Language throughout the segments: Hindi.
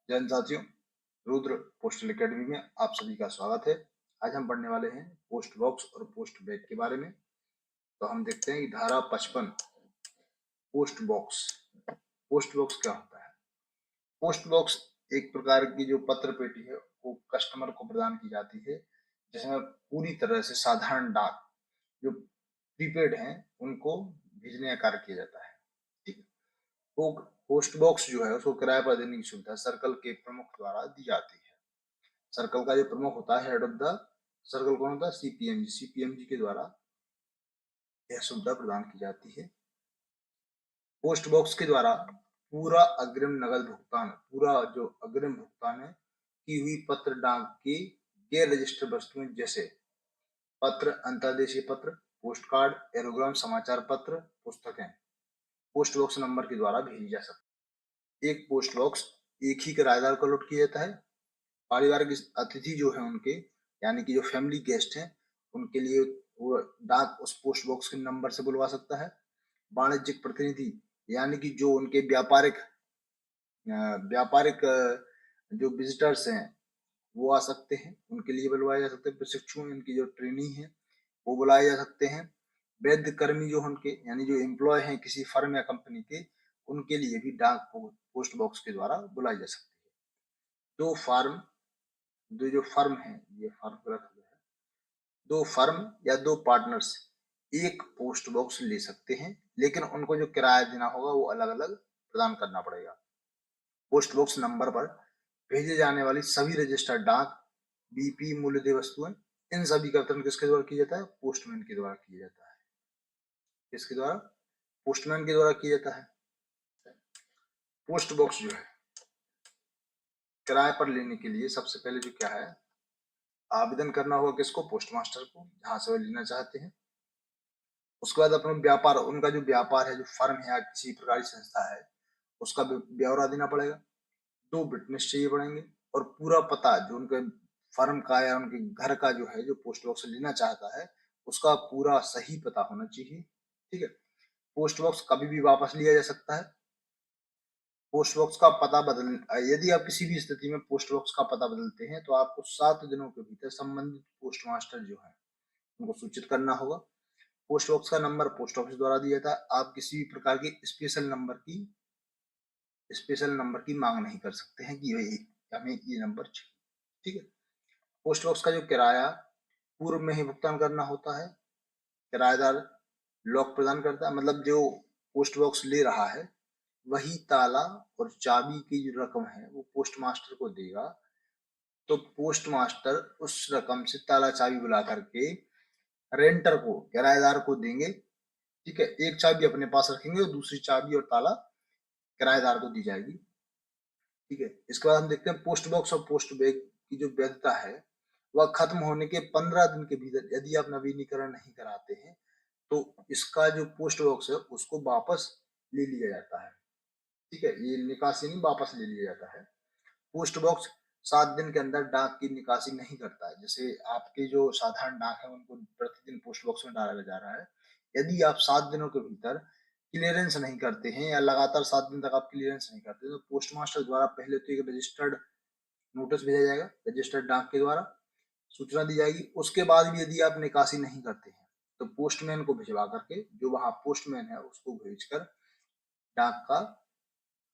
जय हिंद साथियों, रुद्र पोस्टल एकेडमी में आप सभी का स्वागत है। आज हम पढ़ने वाले हैं पोस्ट बॉक्स और पोस्ट बैग के बारे में। तो हम देखते हैं कि धारा 55 पोस्ट बॉक्स। पोस्ट बॉक्स क्या होता है? पोस्ट बॉक्स एक प्रकार की जो पत्र पेटी है वो कस्टमर को प्रदान की जाती है, जिसमें पूरी तरह से साधारण डाक जो प्रीपेड हैं उनको भेजने का कार्य किया जाता है। ठीक है। वो पोस्ट बॉक्स जो है उसको किराए पर देने की सुविधा सर्कल के प्रमुख द्वारा दी जाती है। सर्कल का जो प्रमुख होता है, हेड ऑफ द सर्कल कौन होता है? सीपीएमजी। सीपीएमजी के द्वारा यह सुविधा प्रदान की जाती है। पोस्ट बॉक्स के द्वारा पूरा अग्रिम नगद भुगतान, पूरा जो अग्रिम भुगतान है की हुई पत्र डाक की गैर रजिस्टर्ड वस्तुएं जैसे पत्र, अंतर्देशीय पत्र, पोस्ट कार्ड, एरोग्राम, समाचार पत्र, पुस्तकें पोस्ट बॉक्स नंबर के द्वारा भेजी जा सकती है। एक पोस्ट बॉक्स एक ही किराएदार को अलॉट किया जाता है। पारिवारिक अतिथि जो है उनके, यानी कि जो फैमिली गेस्ट हैं, उनके लिए वो डाक उस पोस्ट बॉक्स के नंबर से बुलवा सकता है। वाणिज्यिक प्रतिनिधि, यानी कि जो उनके व्यापारिक व्यापारिक जो विजिटर्स हैं वो आ सकते हैं, उनके लिए बुलवाए जा सकते हैं। प्रशिक्षु, इनकी जो ट्रेनी है वो बुलाए जा सकते हैं। वैध कर्मी जो उनके, यानी जो एम्प्लॉय हैं किसी फर्म या कंपनी के, उनके लिए भी डाक पोस्ट बॉक्स के द्वारा बुलाई जा सकती है। दो फार्म, दो जो फर्म है, ये फर्म गलत हो गया है, दो फर्म या दो पार्टनर्स एक पोस्ट बॉक्स ले सकते हैं, लेकिन उनको जो किराया देना होगा वो अलग अलग प्रदान करना पड़ेगा। पोस्ट बॉक्स नंबर पर भेजे जाने वाली सभी रजिस्टर्ड डाक, बीपी, मूल्यदेय वस्तुएं, इन सभी का वितरण किसके द्वारा किया जाता है? पोस्टमैन के द्वारा किया जाता है। किसके द्वारा? पोस्टमैन के द्वारा किया जाता है। पोस्ट बॉक्स जो है किराए पर लेने के लिए सबसे पहले जो क्या है, आवेदन करना होगा किसको? पोस्ट मास्टर को, जहां से वो लेना चाहते हैं। उसके बाद अपना व्यापार, उनका जो व्यापार है, जो फर्म है या किसी प्रकार की संस्था है, उसका ब्यौरा देना पड़ेगा। दो विटनेस चाहिए पड़ेंगे और पूरा पता जो उनके फर्म का या उनके घर का जो है, जो पोस्ट बॉक्स लेना चाहता है, उसका पूरा सही पता होना चाहिए। ठीक है। पोस्ट बॉक्स कभी भी वापस लिया जा सकता है। पोस्ट बॉक्स का पता बदल, यदि आप किसी भी स्थिति में पोस्ट बॉक्स का पता बदलते हैं तो आपको 7 दिनों के भीतर संबंधित पोस्ट मास्टर जो है उनको सूचित करना होगा। पोस्ट बॉक्स का नंबर पोस्ट ऑफिस द्वारा दिया जाता है। आप किसी भी प्रकार की स्पेशल नंबर की मांग नहीं कर सकते हैं कि हमें ये नंबर चाहिए। ठीक है। पोस्ट बॉक्स का जो किराया पूर्व में ही भुगतान करना होता है। किराएदार लॉक प्रदान करता है, मतलब जो पोस्ट बॉक्स ले रहा है वही ताला और चाबी की जो रकम है वो पोस्ट मास्टर को देगा। तो पोस्ट मास्टर उस रकम से ताला चाबी बुला करके रेंटर को, किराएदार को देंगे। ठीक है। एक चाबी अपने पास रखेंगे और दूसरी चाबी और ताला किराएदार को दी जाएगी। ठीक है। इसके बाद हम देखते हैं पोस्ट बॉक्स और पोस्ट बैग की जो वैधता है वह खत्म होने के 15 दिन के भीतर, यदि आप नवीनीकरण नहीं कराते हैं तो इसका जो पोस्ट बॉक्स है उसको वापस ले लिया जाता है। ठीक है। ये निकासी नहीं, वापस ले लिया जाता है। पोस्ट बॉक्स 7 दिन के अंदर डाक की निकासी नहीं करता है। जैसे आपके जो साधारण डाक है उनको प्रतिदिन पोस्ट बॉक्स में डाला जा रहा है, यदि आप 7 दिनों के भीतर क्लियरेंस नहीं करते हैं या लगातार 7 दिन तक आप क्लियरेंस नहीं करते तो पोस्ट मास्टर द्वारा पहले तो एक रजिस्टर्ड नोटिस भेजा जाएगा, रजिस्टर्ड डाक के द्वारा सूचना दी जाएगी। उसके बाद भी यदि आप निकासी नहीं करते हैं तो पोस्टमैन को भिजवा करके, जो वहां पोस्टमैन है उसको भेजकर डाक का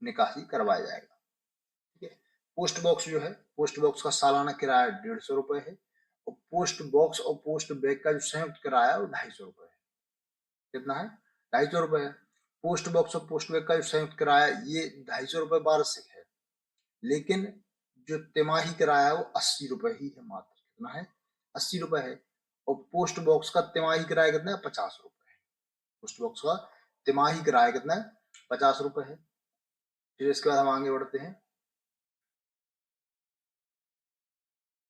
निकासी करवाया जाएगा। ठीक है। पोस्ट बॉक्स जो है, पोस्ट बॉक्स का सालाना किराया 150 रुपए है और पोस्ट बॉक्स और पोस्ट बैग का जो संयुक्त किराया वो 250 रुपए है। कितना है? 250 रुपए है। पोस्ट बॉक्स और पोस्ट बैग का जो संयुक्त किराया ये 250 रुपए वार्षिक है, लेकिन जो तिमाही किराया है वो 80 रुपए ही है मात्र। कितना है? 80 रुपए है। और पोस्ट बॉक्स का तिमाही किराया कितना है? 50 रुपए है। पोस्ट बॉक्स का तिमाही किराया कितना है? 50 रुपए है। फिर इसके बाद हम आगे बढ़ते हैं।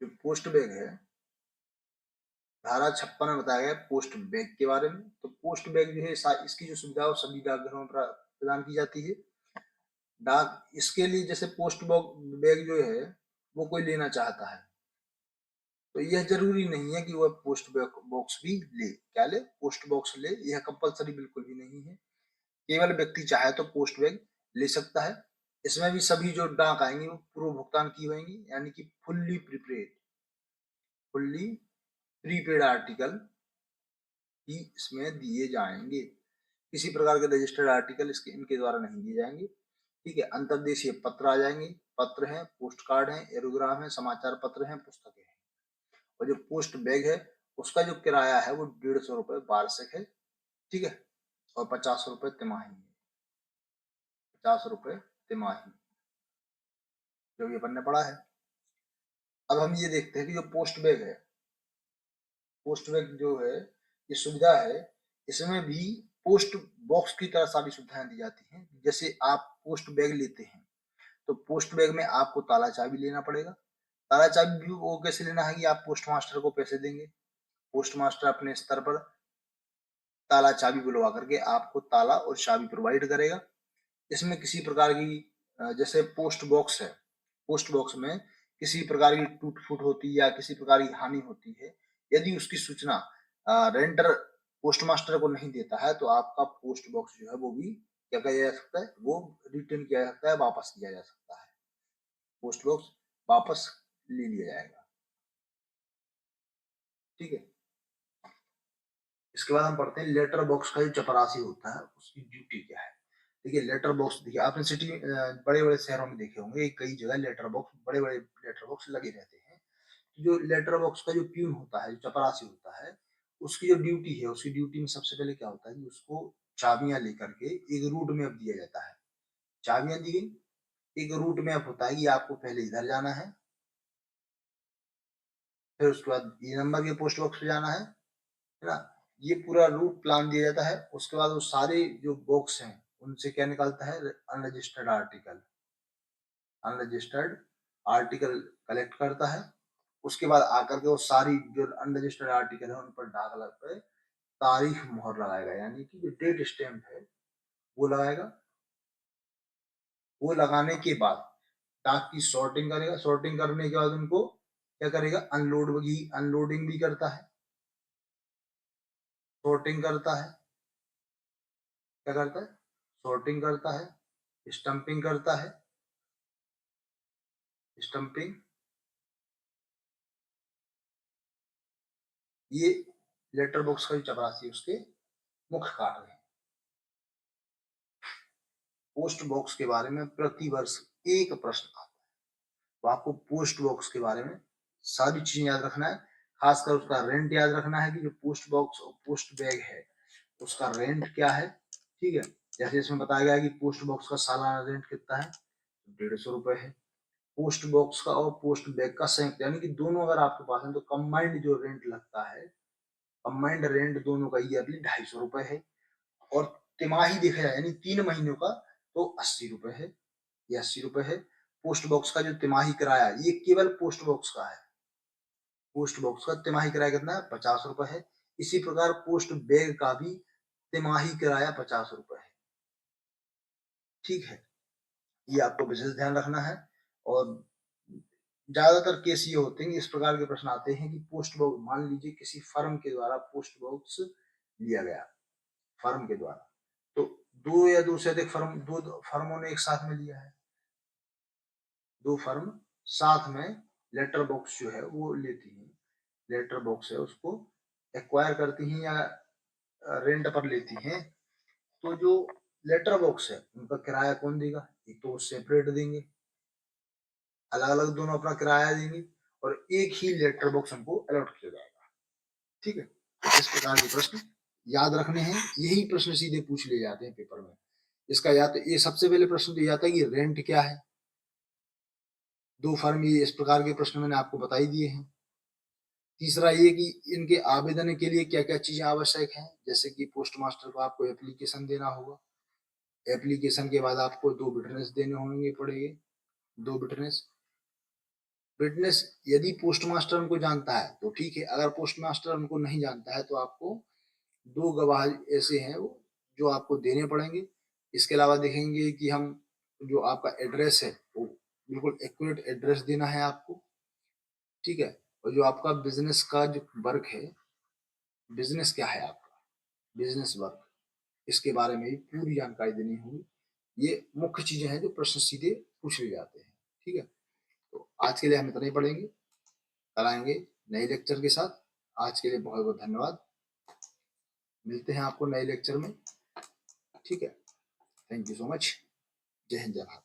जो पोस्ट बैग है, धारा 56 में बताया गया पोस्ट बैग के बारे में। तो पोस्ट बैग जो है इसकी जो सुविधा है सभी डाकघरों में प्रदान की जाती है। डाक इसके लिए जैसे पोस्ट बैग जो है वो कोई लेना चाहता है तो यह जरूरी नहीं है कि वह पोस्ट बॉक्स भी ले। क्या ले? पोस्ट बॉक्स ले, यह कंपलसरी बिल्कुल भी नहीं है। केवल व्यक्ति चाहे तो पोस्ट बैग ले सकता है। इसमें भी सभी जो डाक आएंगी वो पूर्व भुगतान की होंगी, यानी कि फुल्ली प्रीपेड आर्टिकल ही इसमें दिए जाएंगे। किसी प्रकार के रजिस्टर्ड आर्टिकल इनके द्वारा नहीं दिए जाएंगे। ठीक है, अंतर्देशीय पत्र आ जाएंगे, पत्र हैं, पोस्ट कार्ड हैं, एरोग्राम है, समाचार पत्र हैं, पुस्तकें हैं। और जो पोस्ट बैग है उसका जो किराया है वो 150 रुपए वार्षिक है। ठीक है, और 50 रुपए तिमाही, 50 रुपए तिमाही, जो भी अपन ने पढ़ा है। अब हम ये देखते हैं कि जो पोस्ट बैग है, पोस्ट बैग जो है ये सुविधा है, इसमें भी पोस्ट बॉक्स की तरह सारी सुविधाएं दी जाती हैं। जैसे आप पोस्ट बैग लेते हैं तो पोस्ट बैग में आपको ताला चाबी लेना पड़ेगा। ताला चाबी भी वो कैसे लेना है कि आप पोस्ट मास्टर को पैसे देंगे, पोस्ट मास्टर अपने स्तर पर ताला चाबी बुलवा करके आपको ताला और चाबी प्रोवाइड करेगा। इसमें किसी प्रकार की जैसे पोस्ट बॉक्स है, पोस्ट बॉक्स में किसी प्रकार की टूट फूट होती है या किसी प्रकार की हानि होती है, यदि उसकी सूचना रेंटर पोस्ट मास्टर को नहीं देता है तो आपका पोस्ट बॉक्स जो है वो भी क्या किया जा सकता है, वो रिटर्न किया जा सकता है, वापस किया जा सकता है। पोस्ट बॉक्स वापस ले लिया जाएगा। ठीक है, इसके बाद हम पढ़ते हैं लेटर बॉक्स का जो चपरासी होता है उसकी ड्यूटी क्या है। देखिए लेटर बॉक्स, देखिए आपने सिटी बड़े बड़े शहरों में देखे होंगे कई जगह लेटर बॉक्स, बड़े बड़े लेटर बॉक्स लगे रहते हैं। तो जो लेटर बॉक्स का जो प्यून होता है, जो चपरासी होता है, उसकी जो ड्यूटी है, उसकी ड्यूटी में सबसे पहले क्या होता है कि उसको चाबियां लेकर के एक रूट मैप दिया जाता है। चाबियां दी गई, एक रूट मैप होता है कि आपको पहले इधर जाना है, फिर उसके बाद ये नंबर के पोस्ट बॉक्स पे जाना है ना। ये पूरा रूट प्लान दिया जाता है। उसके बाद वो सारे जो बॉक्स हैं उनसे क्या निकालता है, unregistered article, unregistered article collect करता है। उसके बाद आकर के वो सारी जो अनरजिस्टर्ड आर्टिकल है उन पर डाक पे तारीख मोहर लगाएगा, यानी कि जो डेट स्टैंप है वो लगाएगा। वो लगाने के बाद डाक की सॉर्टिंग करेगा, सॉर्टिंग करने के बाद उनको क्या करेगा, अनलोडिंग भी करता है, सॉर्टिंग करता है, क्या करता है, सॉर्टिंग करता है, स्टंपिंग करता है, स्टंपिंग। ये लेटर बॉक्स का जो चपरासी उसके मुख्य कार्य है। पोस्ट बॉक्स के बारे में प्रति वर्ष एक प्रश्न आता है, तो आपको पोस्ट बॉक्स के बारे में सारी चीजें याद रखना है। खासकर उसका रेंट याद रखना है कि जो पोस्ट बॉक्स और पोस्ट बैग है उसका रेंट क्या है। ठीक है, जैसे इसमें बताया गया है कि पोस्ट बॉक्स का सालाना रेंट कितना है, 150 रुपए है। पोस्ट बॉक्स का और पोस्ट बैग का संयुक्त, यानी कि दोनों अगर आपके पास है तो कंबाइंड जो रेंट लगता है, कंबाइंड रेंट दोनों का ईयरली 250 रुपए है। और तिमाही देखा जाए यानी 3 महीनों का तो 80 रुपए है, ये 80 रुपए है। पोस्ट बॉक्स का जो तिमाही किराया ये केवल पोस्ट बॉक्स का है, पोस्ट बॉक्स का तिमाही किराया कितना है, 50 रुपए है। इसी प्रकार पोस्ट बैग का भी तिमाही किराया 50 रुपए है। ठीक है, ये आपको विशेष ध्यान रखना है। और ज्यादातर केस ये होते हैं, इस प्रकार के प्रश्न आते हैं कि पोस्ट बॉक्स, मान लीजिए किसी फर्म के द्वारा पोस्ट बॉक्स लिया गया, फर्म के द्वारा, तो दो या दो से अधिक फर्म, दो फर्मों ने एक साथ में लिया है, दो फर्म साथ में लेटर बॉक्स जो है वो लेती हैं, लेटर बॉक्स है उसको एक्वायर करती हैं या रेंट पर लेती हैं। तो जो लेटर बॉक्स है उनका किराया कौन देगा, एक तो वो सेपरेट देंगे, अलग अलग दोनों अपना किराया देंगे, और एक ही लेटर बॉक्स हमको अलॉट किया जाएगा। ठीक है, इस प्रकार के प्रश्न याद रखने हैं, यही प्रश्न सीधे पूछ लिए जाते हैं पेपर में। इसका या तो ये सबसे पहले प्रश्न तो ये आता है कि रेंट क्या है, दो फर्म, ये इस प्रकार के प्रश्न मैंने आपको बता ही दिए हैं। तीसरा ये कि इनके आवेदन के लिए क्या क्या चीजें आवश्यक हैं, जैसे कि पोस्ट मास्टर को आपको एप्लीकेशन देना होगा, एप्लीकेशन के बाद आपको 2 विटनेस देने होंगे पड़ेंगे, 2 विटनेस। विटनेस यदि पोस्ट मास्टर उनको जानता है तो ठीक है, अगर पोस्ट मास्टर उनको नहीं जानता है तो आपको 2 गवाह ऐसे हैं वो जो आपको देने पड़ेंगे। इसके अलावा देखेंगे कि हम जो आपका एड्रेस है वो बिल्कुल एक्यूरेट एड्रेस देना है आपको। ठीक है, और जो आपका बिजनेस का जो वर्क है, बिजनेस क्या है आपका, बिजनेस वर्क, इसके बारे में भी पूरी जानकारी देनी होगी। ये मुख्य चीजें हैं जो प्रश्न सीधे पूछ लिए जाते हैं। ठीक है, तो आज के लिए हम इतना ही पढ़ेंगे, कल आएंगे नए लेक्चर के साथ। आज के लिए बहुत बहुत धन्यवाद, मिलते हैं आपको नए लेक्चर में। ठीक है, थैंक यू सो मच। जय हिंद जय भारत।